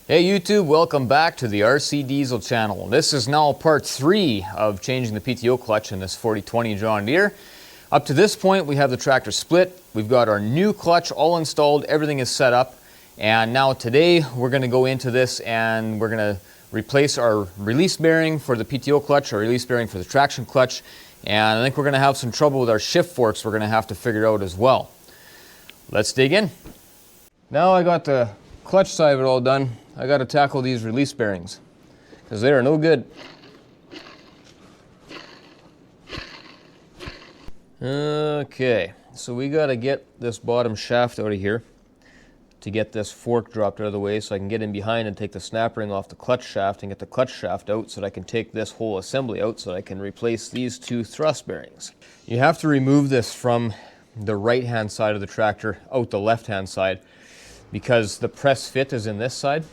Hey YouTube, welcome back to the RCDiesel channel. This is now part 3 of changing the PTO clutch in this 4020 John Deere. Up to this point we have the tractor split, we've got our new clutch all installed, everything is set up, and now today we're going to go into this and we're going to replace our release bearing for the PTO clutch, our release bearing for the traction clutch, and I think we're going to have some trouble with our shift forks we're going to have to figure out as well. Let's dig in. Now I got the clutch side of it all done. I got to tackle these release bearings because they are no good. Okay, so we got to get this bottom shaft out of here to get this fork dropped out of the way so I can get in behind and take the snap ring off the clutch shaft and get the clutch shaft out so that I can take this whole assembly out so that I can replace these two thrust bearings. You have to remove this from the right hand side of the tractor out the left hand side because the press fit is in this side.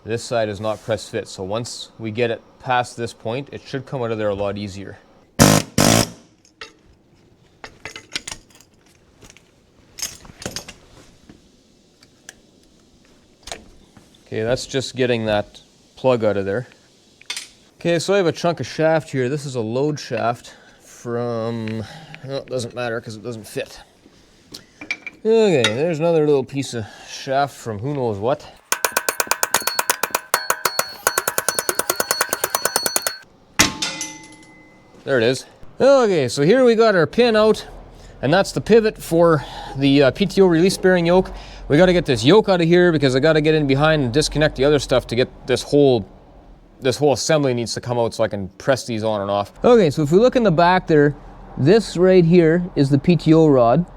This side is not press fit, so once we get it past this point, it should come out of there a lot easier. Okay, that's just getting that plug out of there. Okay, so I have a chunk of shaft here. This is a load shaft from, well, it doesn't matter because it doesn't fit. Okay, there's another little piece of shaft from who knows what. There it is. Okay, so here we got our pin out, and that's the pivot for the PTO release bearing yoke. We got to get this yoke out of here because I got to get in behind and disconnect the other stuff to get this whole assembly needs to come out so I can press these on and off. Okay, so if we look in the back there, this right here is the PTO rod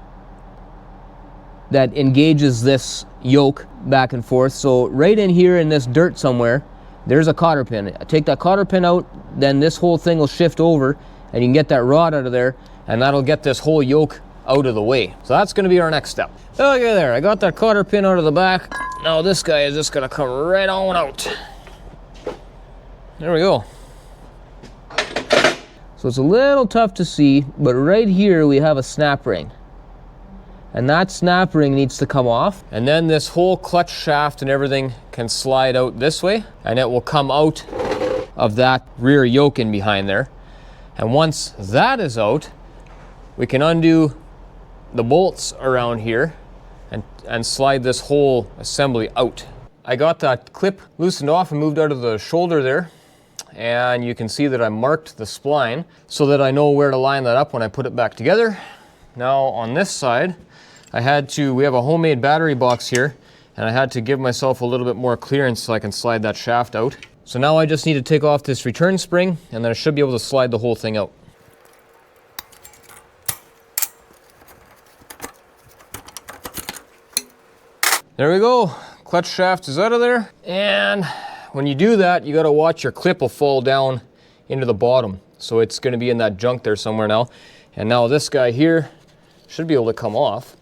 that engages this yoke back and forth. So right in here in this dirt somewhere, there's a cotter pin. I take that cotter pin out, then this whole thing will shift over and you can get that rod out of there and that'll get this whole yoke out of the way. So that's going to be our next step. Okay, there, I got that cotter pin out of the back. Now this guy is just going to come right on out. There we go. So it's a little tough to see, but right here we have a snap ring. And that snap ring needs to come off. And then this whole clutch shaft and everything can slide out this way and it will come out of that rear yoke in behind there. And once that is out, we can undo the bolts around here and slide this whole assembly out. I got that clip loosened off and moved out of the shoulder there. And you can see that I marked the spline so that I know where to line that up when I put it back together. Now on this side, we have a homemade battery box here, and I had to give myself a little bit more clearance so I can slide that shaft out. So now I just need to take off this return spring, and then I should be able to slide the whole thing out. There we go, clutch shaft is out of there, and when you do that, you gotta watch your clip will fall down into the bottom. So it's gonna be in that junk there somewhere now. And now this guy here should be able to come off.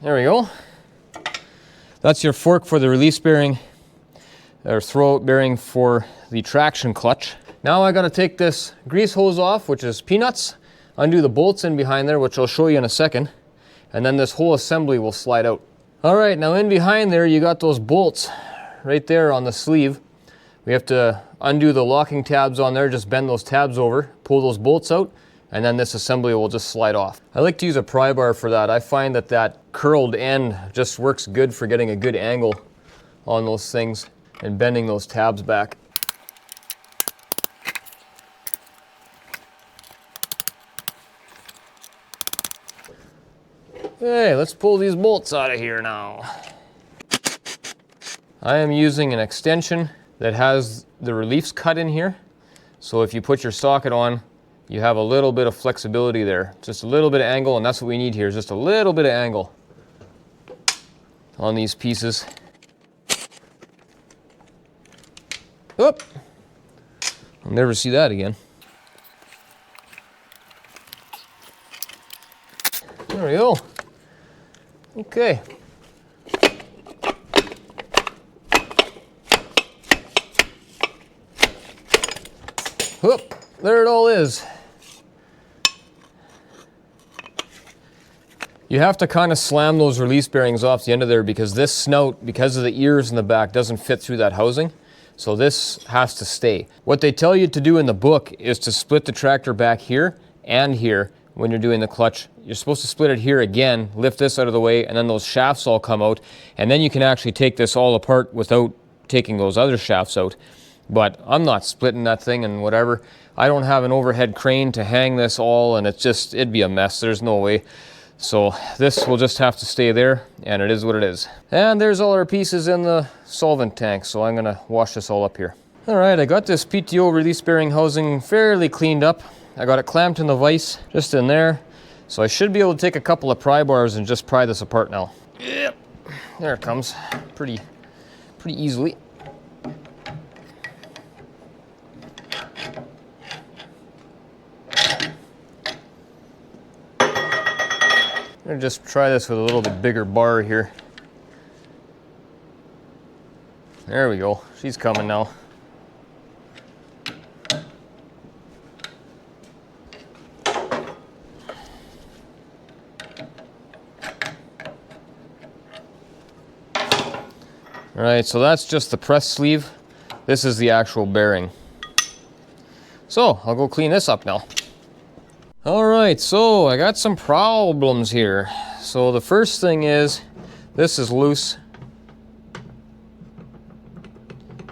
There we go. That's your fork for the release bearing, or throwout bearing for the traction clutch. Now I gotta take this grease hose off, which is peanuts, undo the bolts in behind there, which I'll show you in a second, and then this whole assembly will slide out. All right, now in behind there, you got those bolts right there on the sleeve. We have to undo the locking tabs on there, just bend those tabs over, pull those bolts out, and then this assembly will just slide off. I like to use a pry bar for that. I find that that curled end just works good for getting a good angle on those things and bending those tabs back. Okay, let's pull these bolts out of here now. I am using an extension that has the reliefs cut in here. So if you put your socket on, you have a little bit of flexibility there. Just a little bit of angle, and that's what we need here, is just a little bit of angle on these pieces. Oop! I'll never see that again. There we go. Okay. Whoop, there it all is. You have to kind of slam those release bearings off the end of there because this snout, because of the ears in the back, doesn't fit through that housing. So this has to stay. What they tell you to do in the book is to split the tractor back here and here when you're doing the clutch. You're supposed to split it here again, lift this out of the way, and then those shafts all come out. And then you can actually take this all apart without taking those other shafts out. But I'm not splitting that thing and whatever. I don't have an overhead crane to hang this all, and it'd be a mess. There's no way. So this will just have to stay there, and it is what it is. And there's all our pieces in the solvent tank, so I'm gonna wash this all up here. All right, I got this PTO release bearing housing fairly cleaned up. I got it clamped in the vise, just in there. So I should be able to take a couple of pry bars and just pry this apart now. Yep, there it comes, pretty easily. I'm gonna just try this with a little bit bigger bar here. There we go, she's coming now. All right, so that's just the press sleeve. This is the actual bearing. So I'll go clean this up now. All right, so I got some problems here. So the first thing is, this is loose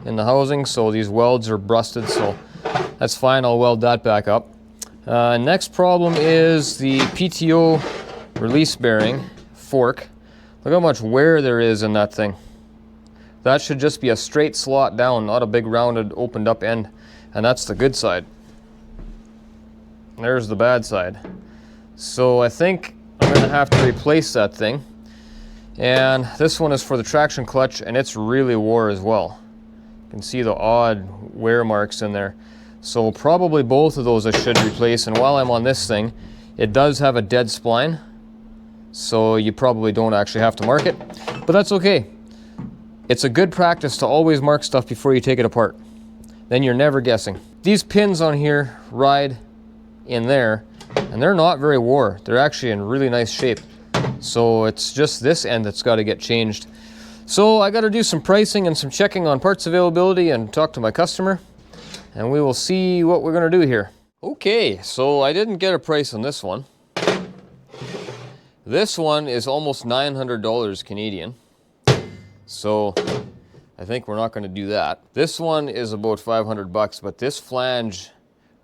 in the housing, so these welds are busted, so that's fine, I'll weld that back up. Next problem is the PTO release bearing fork. Look how much wear there is in that thing. That should just be a straight slot down, not a big rounded opened up end, and that's the good side. There's the bad side. So I think I'm gonna have to replace that thing. And this one is for the traction clutch, and it's really wore as well. You can see the odd wear marks in there. So probably both of those I should replace. And while I'm on this thing, it does have a dead spline, so you probably don't actually have to mark it, but that's okay. It's a good practice to always mark stuff before you take it apart. Then you're never guessing. These pins on here ride in there, and they're not very wore. They're actually in really nice shape. So it's just this end that's got to get changed. So I got to do some pricing and some checking on parts availability and talk to my customer, and we will see what we're going to do here. Okay, so I didn't get a price on this one. This one is almost $900 Canadian. So I think we're not going to do that. This one is about 500 bucks, but this flange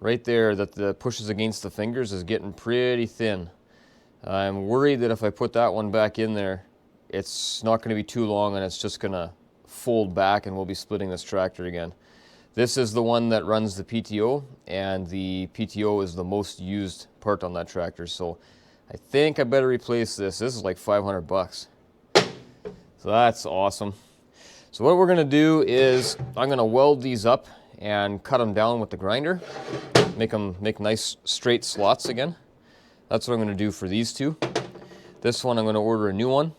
right there that pushes against the fingers is getting pretty thin. I'm worried that if I put that one back in there, it's not going to be too long and it's just going to fold back and we'll be splitting this tractor again. This is the one that runs the PTO, and the PTO is the most used part on that tractor. So I think I better replace this. This is like 500 bucks. So that's awesome. So what we're going to do is I'm going to weld these up and cut them down with the grinder, make nice straight slots again. That's what I'm going to do for these two. This one I'm going to order a new one,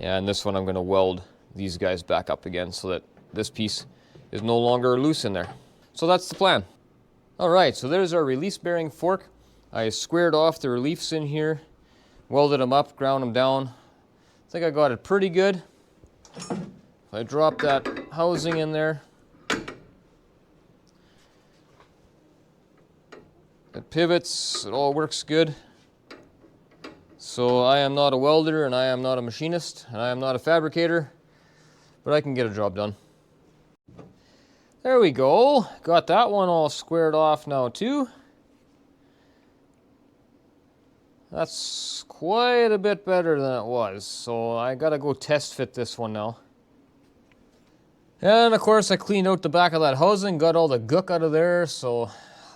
and this one I'm going to weld these guys back up again so that this piece is no longer loose in there. So that's the plan. All right, so there's our release bearing fork. I squared off the reliefs in here, welded them up, ground them down. I think I got it pretty good. If I drop that housing in there, it pivots, it all works good. So I am not a welder, and I am not a machinist, and I am not a fabricator, but I can get a job done. There we go. Got that one all squared off now too. That's quite a bit better than it was, so I gotta go test fit this one now. And of course I cleaned out the back of that housing, got all the gook out of there, so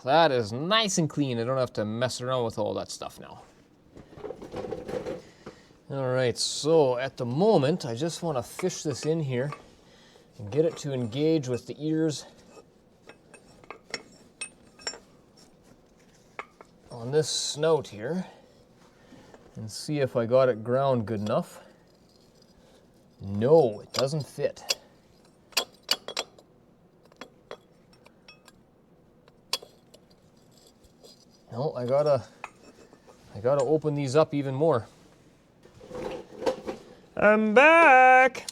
that is nice and clean. I don't have to mess around with all that stuff now. Alright, so at the moment I just want to fish this in here and get it to engage with the ears on this snout here and see if I got it ground good enough. No, it doesn't fit. No, I gotta open these up even more. I'm back.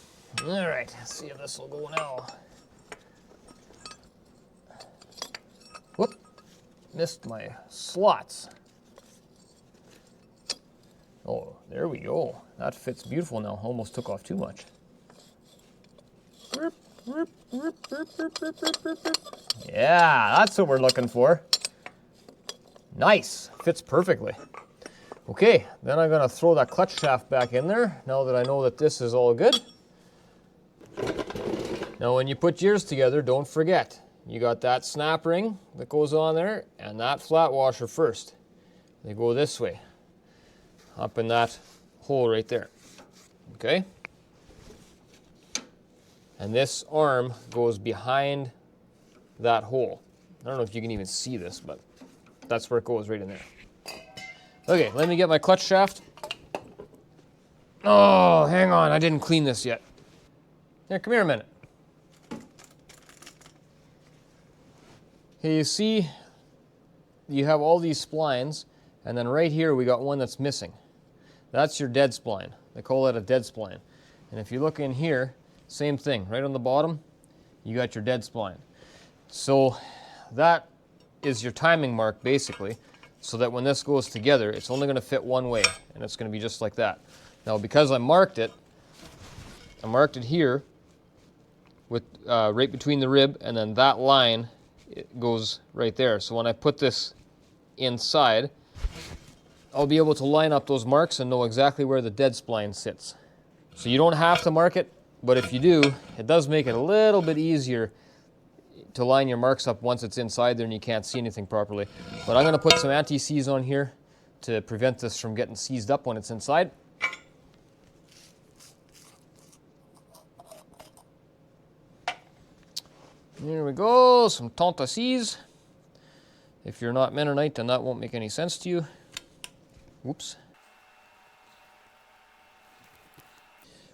All right, let's see if this will go now. Whoop, missed my slots. Oh, there we go. That fits beautiful now. Almost took off too much. Yeah, that's what we're looking for. Nice, fits perfectly. Okay, then I'm gonna throw that clutch shaft back in there now that I know that this is all good. Now when you put yours together, don't forget, you got that snap ring that goes on there and that flat washer first. They go this way, up in that hole right there, okay? And this arm goes behind that hole. I don't know if you can even see this, but that's where it goes, right in there. Okay, let me get my clutch shaft. Oh, hang on, I didn't clean this yet. Here, come here a minute. Okay, you see, you have all these splines, and then right here we got one that's missing. That's your dead spline. They call it a dead spline. And if you look in here, same thing, right on the bottom, you got your dead spline. So that is your timing mark, basically, so that when this goes together, it's only going to fit one way, and it's going to be just like that. Now, because I marked it here, with right between the rib, and then that line, it goes right there. So when I put this inside, I'll be able to line up those marks and know exactly where the dead spline sits. So you don't have to mark it, but if you do, it does make it a little bit easier to line your marks up once it's inside there and you can't see anything properly. But I'm going to put some anti-seize on here to prevent this from getting seized up when it's inside. Here we go, some tente-a-seize. If you're not Mennonite, then that won't make any sense to you. Whoops.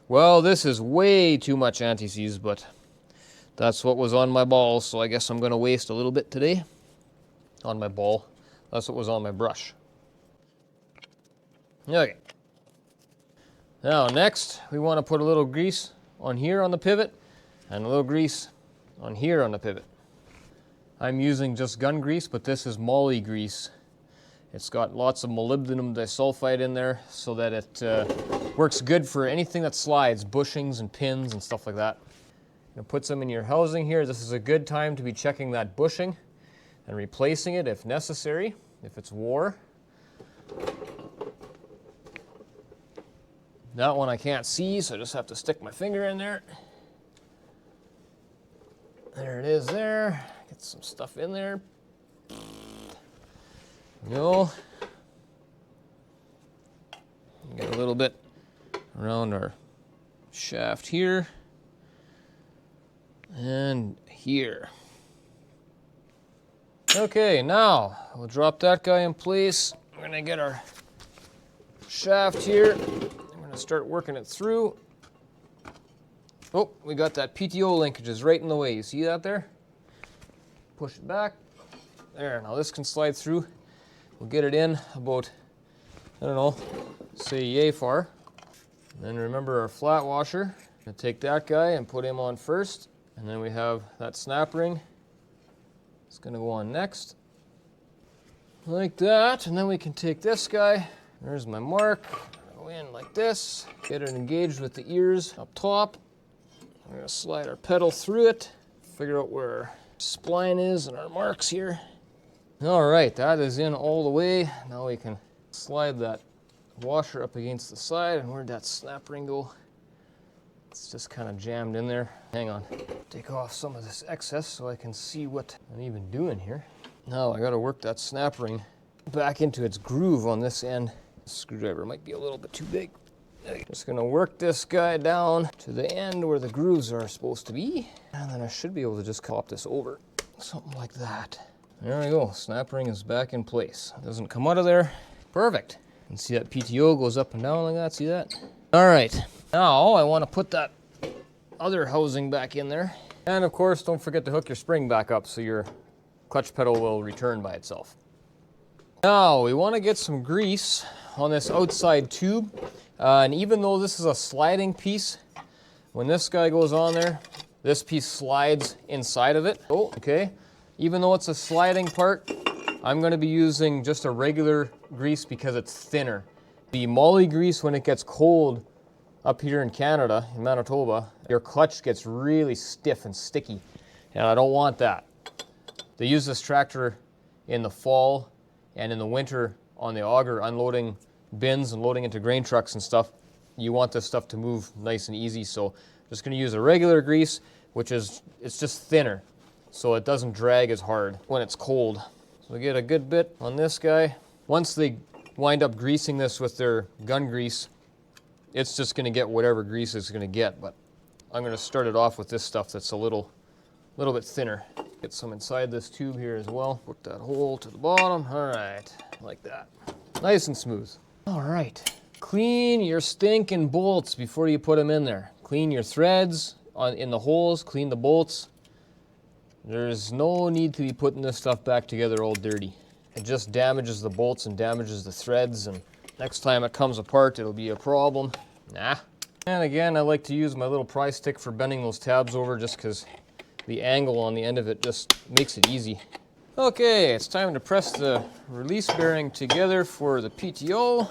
Well, this is way too much anti-seize, but that's what was on my ball, so I guess I'm going to waste a little bit today on my ball. That's what was on my brush. Okay. Now, next, we want to put a little grease on here on the pivot and a little grease on here on the pivot. I'm using just gun grease, but this is moly grease. It's got lots of molybdenum disulfide in there so that it works good for anything that slides, bushings and pins and stuff like that. Put some in your housing here. This is a good time to be checking that bushing and replacing it if necessary, if it's wore. That one I can't see, so I just have to stick my finger in there. There it is there. Get some stuff in there. Go. Get a little bit around our shaft here. And here. Okay, now we'll drop that guy in place. We're gonna get our shaft here. I'm gonna start working it through. Oh, we got that PTO linkages right in the way. You see that there? Push it back. There, now this can slide through. We'll get it in about, I don't know, say yay far. And then remember our flat washer. I'm gonna take that guy and put him on first. And then we have that snap ring. It's gonna go on next. Like that, and then we can take this guy. There's my mark. Go in like this. Get it engaged with the ears up top. We're gonna slide our pedal through it. Figure out where our spline is and our marks here. All right, that is in all the way. Now we can slide that washer up against the side. And where'd that snap ring go? It's just kind of jammed in there. Hang on, take off some of this excess so I can see what I'm even doing here. Now I gotta work that snap ring back into its groove on this end. The screwdriver might be a little bit too big. Just gonna work this guy down to the end where the grooves are supposed to be. And then I should be able to just pop this over. Something like that. There we go, snap ring is back in place. It doesn't come out of there. Perfect. And see that PTO goes up and down like that, see that? All right, now I wanna put that other housing back in there. And of course, don't forget to hook your spring back up so your clutch pedal will return by itself. Now we want to get some grease on this outside tube, and even though this is a sliding piece, when this guy goes on there, this piece slides inside of it. Oh, okay. Even though it's a sliding part, I'm going to be using just a regular grease because it's thinner. The moly grease, when it gets cold up here in Canada, in Manitoba, your clutch gets really stiff and sticky, and I don't want that. They use this tractor in the fall and in the winter on the auger, unloading bins and loading into grain trucks and stuff. You want this stuff to move nice and easy, so I'm just going to use a regular grease, which is, it's just thinner, so it doesn't drag as hard when it's cold. So we get a good bit on this guy. Once they wind up greasing this with their gun grease, it's just going to get whatever grease it's going to get, but I'm going to start it off with this stuff that's a little bit thinner. Get some inside this tube here as well. Put that hole to the bottom. All right, like that. Nice and smooth. All right, clean your stinking bolts before you put them in there. Clean your threads in the holes, clean the bolts. There's no need to be putting this stuff back together all dirty. It just damages the bolts and damages the threads, and next time it comes apart, it'll be a problem. Nah. And again, I like to use my little pry stick for bending those tabs over just because the angle on the end of it just makes it easy. Okay, it's time to press the release bearing together for the PTO.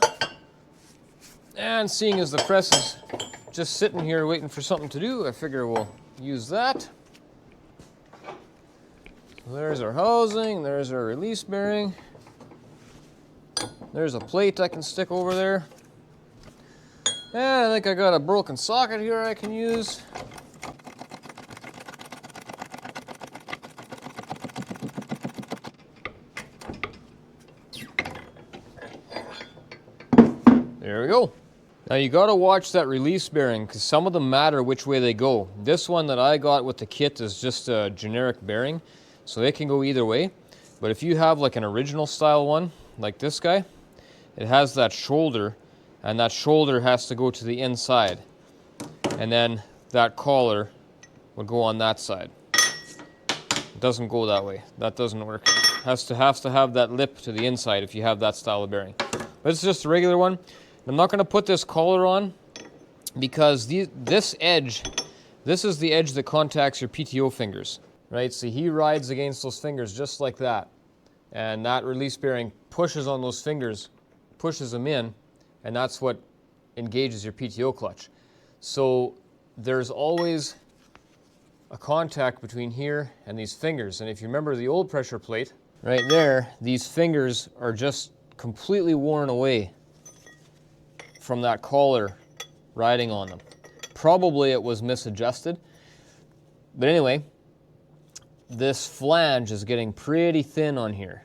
And seeing as the press is just sitting here waiting for something to do, I figure we'll use that. There's our housing, there's our release bearing. There's a plate I can stick over there. And I think I got a broken socket here I can use. There we go. Now you got to watch that release bearing because some of them matter which way they go. This one that I got with the kit is just a generic bearing, so it can go either way. But if you have like an original style one, like this guy, it has that shoulder, and that shoulder has to go to the inside. And then that collar would go on that side. It doesn't go that way. That doesn't work. It has to have that lip to the inside if you have that style of bearing. But it's just a regular one. I'm not going to put this collar on because this edge, this is the edge that contacts your PTO fingers, right? So he rides against those fingers just like that. And that release bearing pushes on those fingers, pushes them in, and that's what engages your PTO clutch. So there's always a contact between here and these fingers. And if you remember the old pressure plate, right there, these fingers are just completely worn away from that collar riding on them. Probably it was misadjusted. But anyway, this flange is getting pretty thin on here.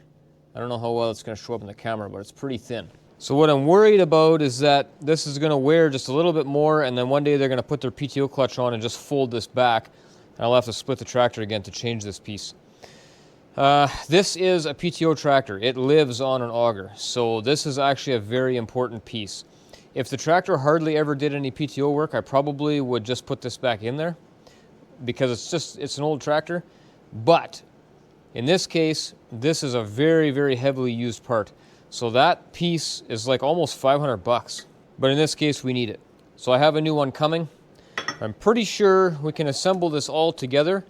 I don't know how well it's going to show up in the camera, but it's pretty thin. So what I'm worried about is that this is going to wear just a little bit more, and then one day they're going to put their PTO clutch on and just fold this back, and I'll have to split the tractor again to change this piece. This is a PTO tractor. It lives on an auger, so this is actually a very important piece. If the tractor hardly ever did any PTO work, I probably would just put this back in there because it's an old tractor. But in this case, this is a very, very heavily used part. So that piece is like almost 500 bucks. But in this case, we need it. So I have a new one coming. I'm pretty sure we can assemble this all together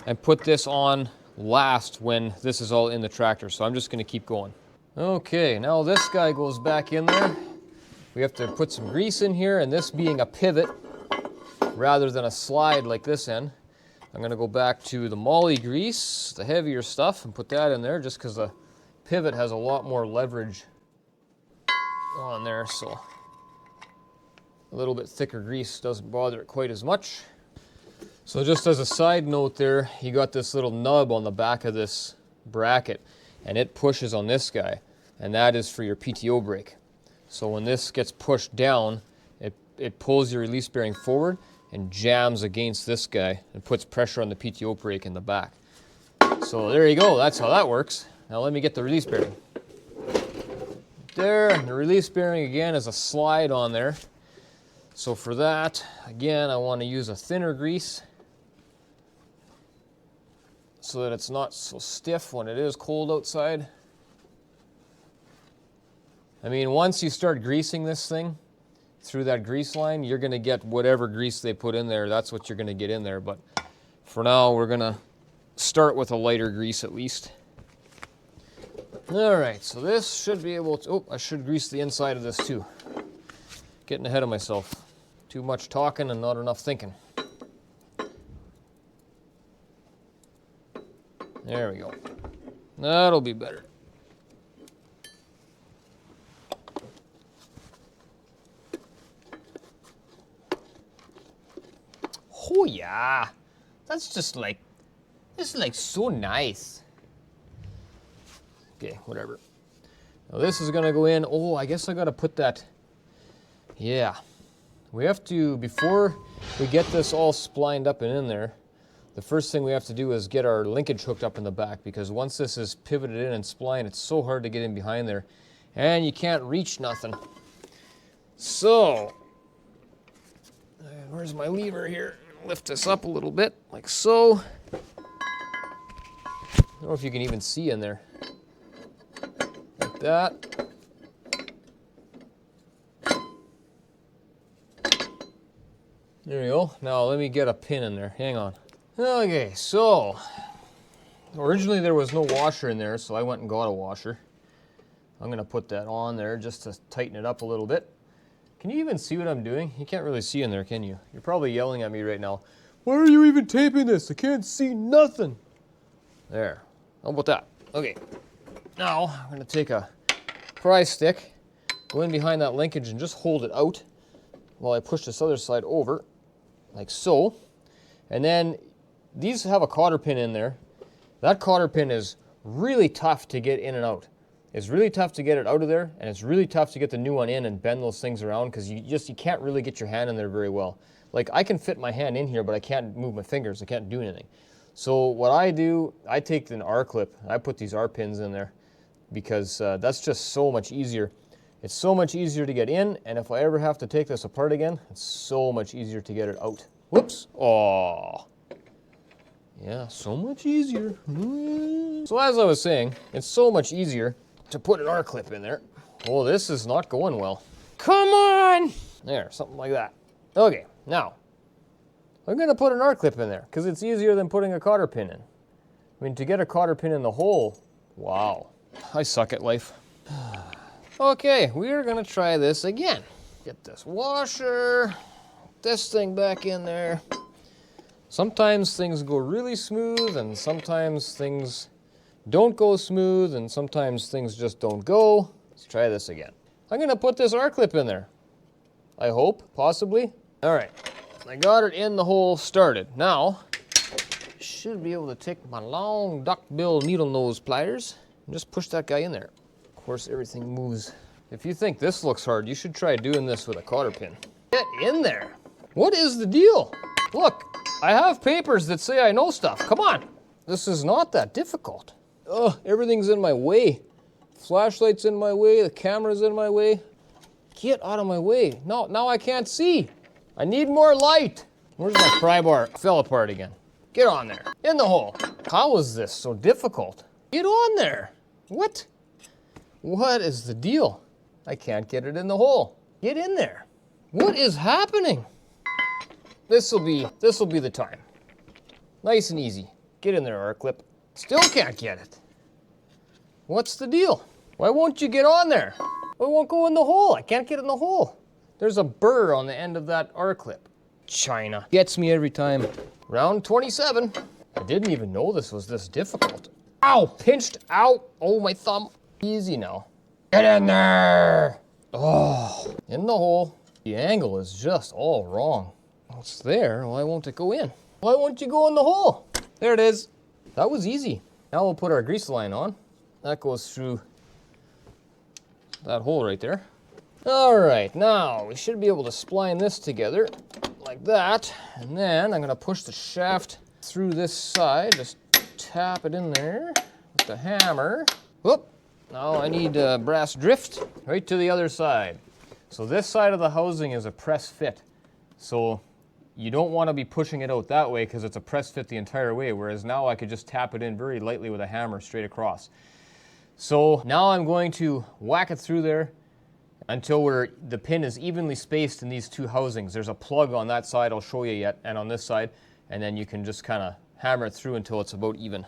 and put this on last when this is all in the tractor. So I'm just going to keep going. Okay, now this guy goes back in there. We have to put some grease in here, and this being a pivot rather than a slide like this end, I'm going to go back to the moly grease, the heavier stuff, and put that in there just because the pivot has a lot more leverage on there, so a little bit thicker grease doesn't bother it quite as much. So just as a side note there, you got this little nub on the back of this bracket, and it pushes on this guy, and that is for your PTO brake. So when this gets pushed down, it pulls your release bearing forward and jams against this guy and puts pressure on the PTO brake in the back. So there you go, that's how that works. Now let me get the release bearing. There, and the release bearing again is a slide on there. So for that, again, I want to use a thinner grease so that it's not so stiff when it is cold outside. I mean, once you start greasing this thing through that grease line, you're gonna get whatever grease they put in there, that's what you're gonna get in there. But for now, we're gonna start with a lighter grease at least. All right, so this should be able to, oh, I should grease the inside of this too. Getting ahead of myself. Too much talking and not enough thinking. There we go. That'll be better. Oh yeah, that's just like, this is like so nice. Okay, whatever. Now this is gonna go in. Oh, I guess I gotta put that. Yeah, we have to, before we get this all splined up and in there, the first thing we have to do is get our linkage hooked up in the back, because once this is pivoted in and splined, it's so hard to get in behind there, and you can't reach nothing. So, where's my lever here? Lift this up a little bit, like so. I don't know if you can even see in there. Like that. There we go. Now let me get a pin in there. Hang on. Okay, so originally there was no washer in there, so I went and got a washer. I'm gonna put that on there just to tighten it up a little bit. Can you even see what I'm doing? You can't really see in there, can you? You're probably yelling at me right now. Why are you even taping this? I can't see nothing. There. How about that? Okay. Now I'm gonna take a pry stick, go in behind that linkage and just hold it out while I push this other side over, like so. And then these have a cotter pin in there. That cotter pin is really tough to get in and out. It's really tough to get it out of there, and it's really tough to get the new one in and bend those things around, because you can't really get your hand in there very well. Like, I can fit my hand in here, but I can't move my fingers. I can't do anything. So what I do, I take an R clip. I put these R pins in there because that's just so much easier. It's so much easier to get in, and if I ever have to take this apart again, it's so much easier to get it out. Whoops. Oh. Yeah, so much easier. So as I was saying, it's so much easier to put an R clip in there. Oh, this is not going well. Come on! There, something like that. Okay, now, I'm gonna put an R clip in there because it's easier than putting a cotter pin in. I mean, to get a cotter pin in the hole, wow. I suck at life. Okay, we are gonna try this again. Get this washer, this thing back in there. Sometimes things go really smooth, and sometimes things don't go smooth, and sometimes things just don't go. Let's try this again. I'm gonna put this R-clip in there. I hope, possibly. All right, I got it in the hole started. Now, I should be able to take my long duck-bill needle nose pliers and just push that guy in there. Of course, everything moves. If you think this looks hard, you should try doing this with a cotter pin. Get in there. What is the deal? Look, I have papers that say I know stuff. Come on. This is not that difficult. Oh, everything's in my way. Flashlight's in my way, the camera's in my way. Get out of my way. No, now I can't see. I need more light. Where's my pry bar? Fell apart again. Get on there. In the hole. How is this so difficult? Get on there. What? What is the deal? I can't get it in the hole. Get in there. What is happening? This'll be the time. Nice and easy. Get in there, R-clip. Still can't get it. What's the deal? Why won't you get on there? It won't go in the hole. I can't get in the hole. There's a burr on the end of that R-clip. China. Gets me every time. Round 27. I didn't even know this was this difficult. Ow! Pinched out. Oh, my thumb. Easy now. Get in there! Oh, in the hole. The angle is just all wrong. It's there. Why won't it go in? Why won't you go in the hole? There it is. That was easy. Now we'll put our grease line on. That goes through that hole right there. All right, now we should be able to spline this together like that. And then I'm gonna push the shaft through this side. Just tap it in there with the hammer. Whoop. Now I need brass drift right to the other side. So this side of the housing is a press fit. So you don't want to be pushing it out that way because it's a press fit the entire way, whereas now I could just tap it in very lightly with a hammer straight across. So now I'm going to whack it through there until where the pin is evenly spaced in these two housings. There's a plug on that side I'll show you yet, and on this side, and then you can just kind of hammer it through until it's about even.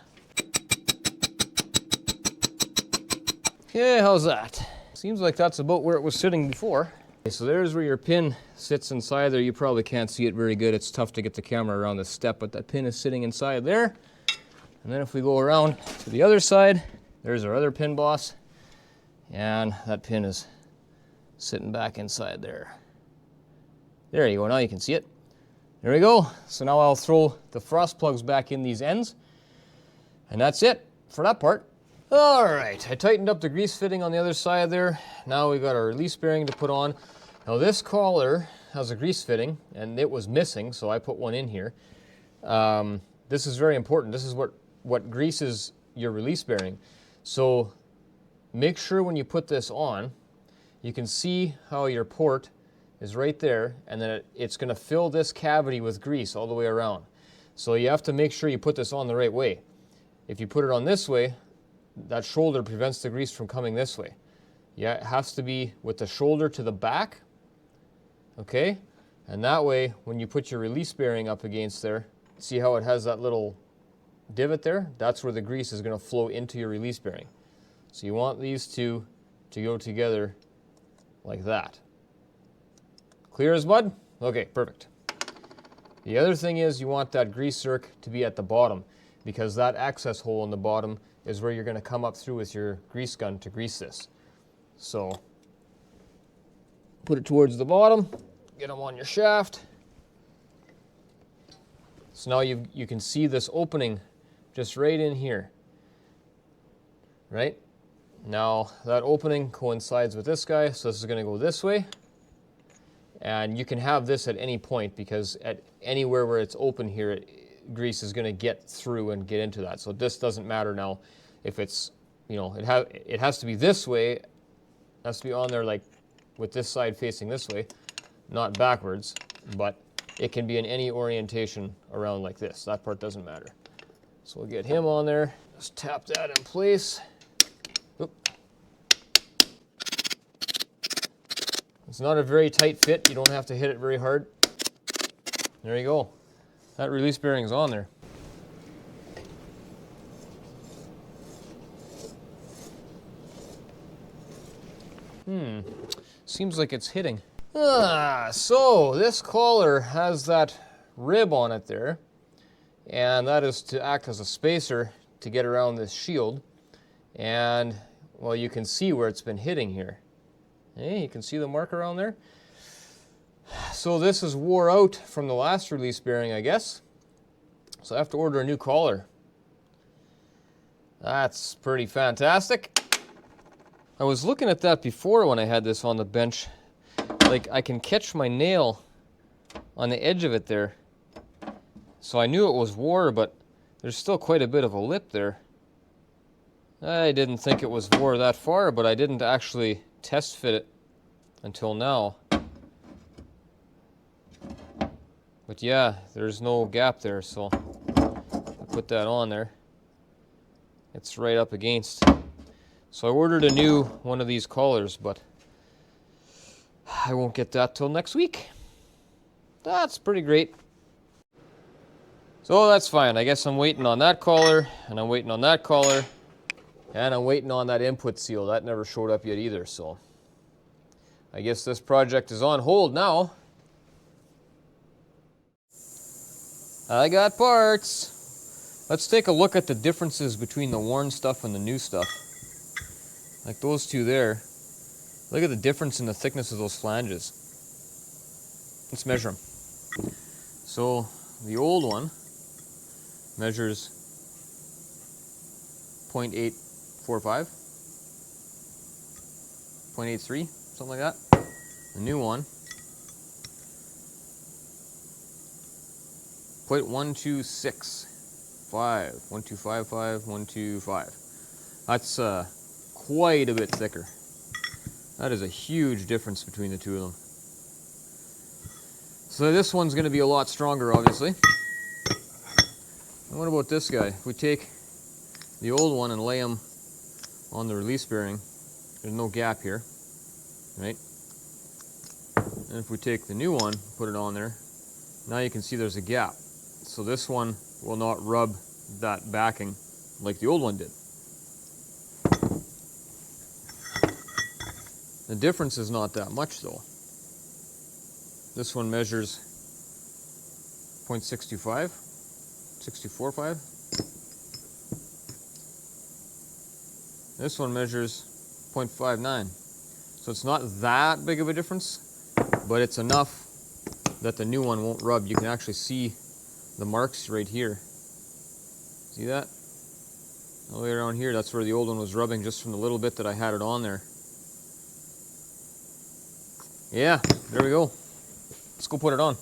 Okay, how's that? Seems like that's about where it was sitting before. Okay, so there's where your pin sits inside there. You probably can't see it very good. It's tough to get the camera around this step, but that pin is sitting inside there. And then if we go around to the other side, there's our other pin boss, and that pin is sitting back inside there. There you go, now you can see it. There we go. So now I'll throw the frost plugs back in these ends, and that's it for that part. All right, I tightened up the grease fitting on the other side there. Now we've got our release bearing to put on. Now this collar has a grease fitting, and it was missing, so I put one in here. This is very important. This is what greases your release bearing. So make sure when you put this on, you can see how your port is right there, and then it's going to fill this cavity with grease all the way around. So you have to make sure you put this on the right way. If you put it on this way, that shoulder prevents the grease from coming this way. Yeah, it has to be with the shoulder to the back, okay? And that way, when you put your release bearing up against there, see how it has that little divot there? That's where the grease is going to flow into your release bearing. So you want these two to go together like that. Clear as mud? Okay, perfect. The other thing is you want that grease zerk to be at the bottom, because that access hole in the bottom is where you're going to come up through with your grease gun to grease this. So put it towards the bottom, get them on your shaft. So now you can see this opening just right in here, right? Now that opening coincides with this guy, so this is going to go this way. And you can have this at any point, because at anywhere where it's open here, grease is going to get through and get into that. So this doesn't matter now if it's, it has to be this way. It has to be on there like with this side facing this way, not backwards, but it can be in any orientation around like this. That part doesn't matter. So we'll get him on there. Just tap that in place. Oop. It's not a very tight fit. You don't have to hit it very hard. There you go. That release bearing is on there. Seems like it's hitting. So this collar has that rib on it there, and that is to act as a spacer to get around this shield. And, well, you can see where it's been hitting here. Hey, you can see the mark around there? So this is wore out from the last release bearing, I guess. So I have to order a new collar. That's pretty fantastic. I was looking at that before when I had this on the bench. Like, I can catch my nail on the edge of it there. So I knew it was wore, but there's still quite a bit of a lip there. I didn't think it was wore that far, but I didn't actually test fit it until now. But yeah, there's no gap there, so I put that on there. It's right up against. So I ordered a new one of these collars, but I won't get that till next week. That's pretty great. So that's fine. I guess I'm waiting on that collar, and I'm waiting on that collar, and I'm waiting on that input seal. That never showed up yet either, so I guess this project is on hold now. I got parts. Let's take a look at the differences between the worn stuff and the new stuff. Like those two there. Look at the difference in the thickness of those flanges. Let's measure them. So the old one measures 0.845, 0.83, something like that. The new one, 0.1265, 1255, 125. That's quite a bit thicker. That is a huge difference between the two of them. So this one's going to be a lot stronger, obviously. And what about this guy? If we take the old one and lay him on the release bearing, there's no gap here, right? And if we take the new one, put it on there, now you can see there's a gap. So this one will not rub that backing like the old one did. The difference is not that much though. This one measures 0.625, 645. This one measures 0.59. So it's not that big of a difference, but it's enough that the new one won't rub. You can actually see the marks right here. See that? All the way around here, that's where the old one was rubbing just from the little bit that I had it on there. Yeah, there we go. Let's go put it on.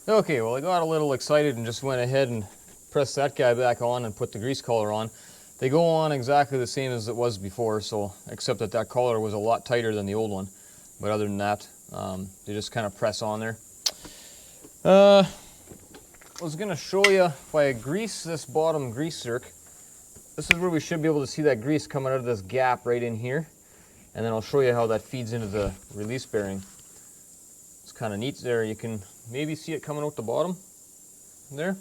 Okay, well I got a little excited and just went ahead and pressed that guy back on and put the grease collar on. They go on exactly the same as it was before, so except that that collar was a lot tighter than the old one. But other than that, they just kind of press on there. I was going to show you if I grease this bottom grease zerk. This is where we should be able to see that grease coming out of this gap right in here. And then I'll show you how that feeds into the release bearing. It's kind of neat there. You can maybe see it coming out the bottom there.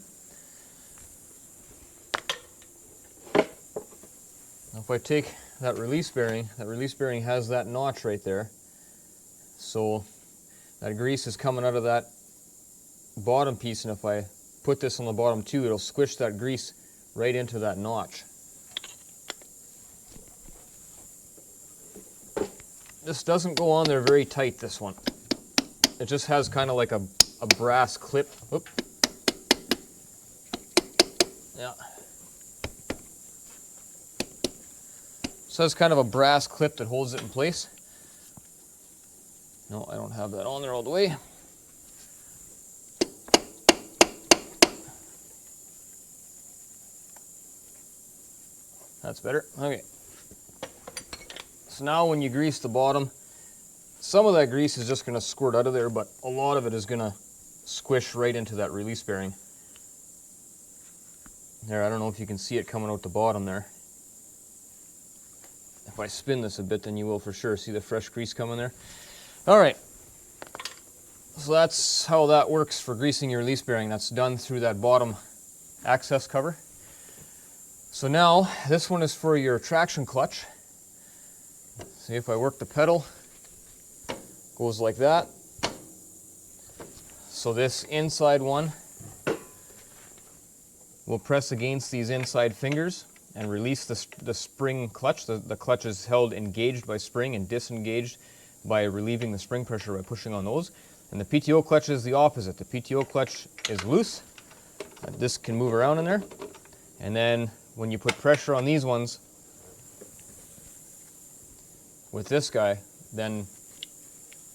Now if I take that release bearing has that notch right there. So that grease is coming out of that bottom piece, and if I put this on the bottom too, it'll squish that grease right into that notch. This doesn't go on there very tight, this one. It just has kind of like a brass clip. Oop. Yeah. So it's kind of a brass clip that holds it in place. No, I don't have that on there all the way. That's better. Okay. So now when you grease the bottom, some of that grease is just going to squirt out of there, but a lot of it is going to squish right into that release bearing. There, I don't know if you can see it coming out the bottom there. If I spin this a bit, then you will for sure see the fresh grease coming there. All right. So that's how that works for greasing your release bearing. That's done through that bottom access cover. So now this one is for your traction clutch. See if I work the pedal, goes like that. So this inside one will press against these inside fingers and release the spring clutch. The clutch is held engaged by spring and disengaged by relieving the spring pressure by pushing on those. And the PTO clutch is the opposite. The PTO clutch is loose. That disc can move around in there. And then when you put pressure on these ones with this guy, then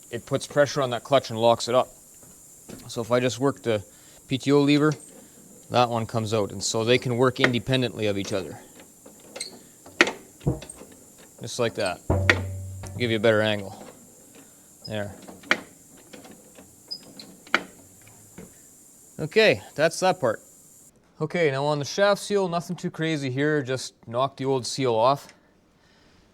it puts pressure on that clutch and locks it up. So if I just work the PTO lever, that one comes out, and so they can work independently of each other. Just like that. Give you a better angle. There. Okay, that's that part. Okay, now on the shaft seal, nothing too crazy here, just knock the old seal off.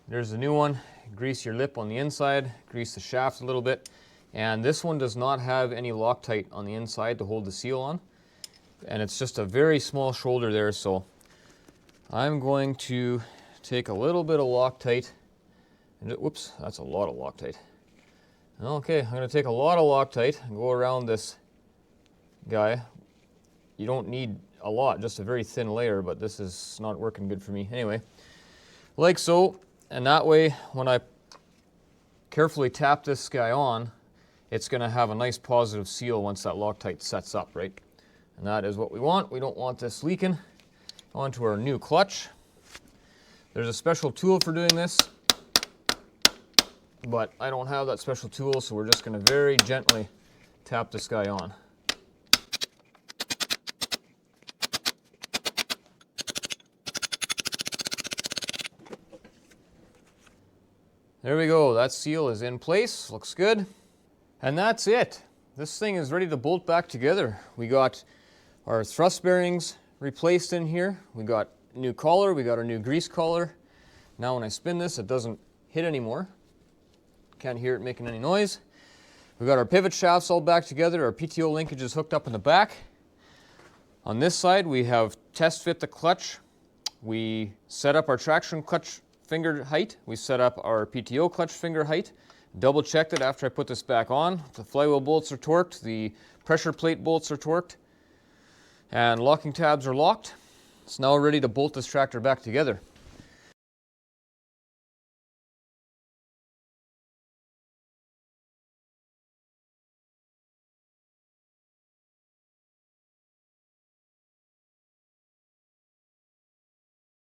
There's the new one. Grease your lip on the inside, grease the shaft a little bit, and this one does not have any Loctite on the inside to hold the seal on, and it's just a very small shoulder there, so I'm going to take a little bit of Loctite, and whoops, that's a lot of Loctite. Okay, I'm going to take a lot of Loctite and go around this guy. You don't need a lot, just a very thin layer, but this is not working good for me. Anyway, like so. And that way, when I carefully tap this guy on, it's going to have a nice positive seal once that Loctite sets up, right? And that is what we want. We don't want this leaking. Onto our new clutch. There's a special tool for doing this, but I don't have that special tool, so we're just going to very gently tap this guy on. There we go, that seal is in place, looks good. And that's it. This thing is ready to bolt back together. We got our thrust bearings replaced in here. We got a new collar, we got our new grease collar. Now when I spin this, it doesn't hit anymore. Can't hear it making any noise. We got our pivot shafts all back together. Our PTO linkage is hooked up in the back. On this side, we have test fit the clutch. We set up our traction clutch finger height. We set up our PTO clutch finger height. Double checked it after I put this back on. The flywheel bolts are torqued. The pressure plate bolts are torqued. And locking tabs are locked. It's now ready to bolt this tractor back together.